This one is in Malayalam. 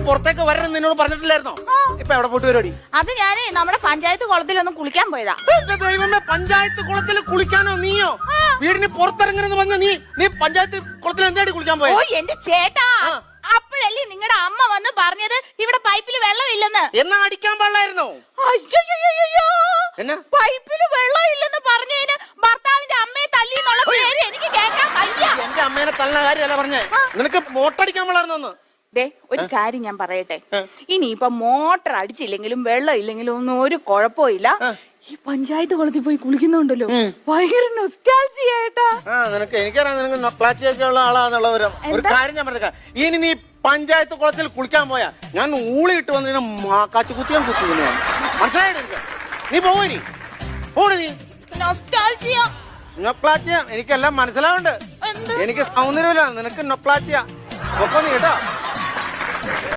പുറത്തേക്ക് വരണം നിന്നോട് പറഞ്ഞിട്ടില്ലായിരുന്നോ? ഇപ്പൊ എവിടെ പോയിട്ട് പരിപാടി? അത് ഞാനേ നമ്മുടെ പഞ്ചായത്ത് കുളത്തിലൊന്ന് കുളിക്കാൻ പോയതാ. എന്റെ ദൈവമേ, പഞ്ചായത്ത് കുളത്തിൽ കുളിക്കാനോ? നീയോ വീടിന് പുറത്തിറങ്ങണെന്ന് പറഞ്ഞ നീ പഞ്ചായത്ത് കുളത്തിൽ എന്തായിട്ട് കുളിക്കാൻ പോയ? ഓ എന്റെ ചേട്ടാ, അപ്പോഴല്ലേ നിങ്ങളുടെ അമ്മ വന്ന് പറഞ്ഞത് ഇവിടെ പൈപ്പിൽ വെള്ളമില്ലെന്ന്. എന്നാ അടിക്കാൻ പാടില്ലായിരുന്നോ? അയ്യോ, പൈപ്പില് വെള്ളമില്ലെന്ന് പറഞ്ഞതിന് ഭർത്താവിന്റെ അമ്മയെ തല്ലി എന്നുള്ള പേര് എനിക്ക് കേൾക്കാൻ വയ്യ. എന്റെ അമ്മേനെ തള്ളുന്ന കാര്യമല്ല പറഞ്ഞേ, നിനക്ക് മോട്ടടിക്കാൻ പാടില്ലായിരുന്നോ? ദേ ഒരു കാര്യം ഞാൻ പറയട്ടെ, ഇനിയിപ്പൊ മോട്ടർ അടിച്ചില്ലെങ്കിലും വെള്ളം ഇല്ലെങ്കിലും ഒന്നും ഒരു കുഴപ്പമില്ല. ഈ പഞ്ചായത്ത് കുളത്തിൽ പോയി കുളിക്കുന്നുണ്ടല്ലോ, ഭയങ്കര നൊസ്റ്റാൾജിയായിട്ടാ. നിനക്ക് എനിക്കറിയാം, നിനക്ക് നൊക്ലാച്ചിയൊക്കെ ഉള്ള ആളാന്നുള്ളവരും. ഒരു കാര്യം ഞാൻ പറഞ്ഞേക്കാം, ഇനി നീ പഞ്ചായത്ത് കുളത്തിൽ കുളിക്കാൻ പോയാ ഞാൻ ഊളിയിട്ട് വന്നതിന് കാച്ചു കുത്തിയാൻ കുത്തുന്നു. മനസ്സിലായിട്ട് എനിക്ക് നീ പോയി പോണ്. നീ നൊസ്റ്റാൾജിയ നൊക്ലാച്ചിയ എനിക്കെല്ലാം മനസ്സിലാവുന്നുണ്ട്. എനിക്ക് സൗന്ദര്യമില്ല, നിനക്ക് നൊക്ലാച്ചിയ. ഒപ്പം നീ കേട്ടോ.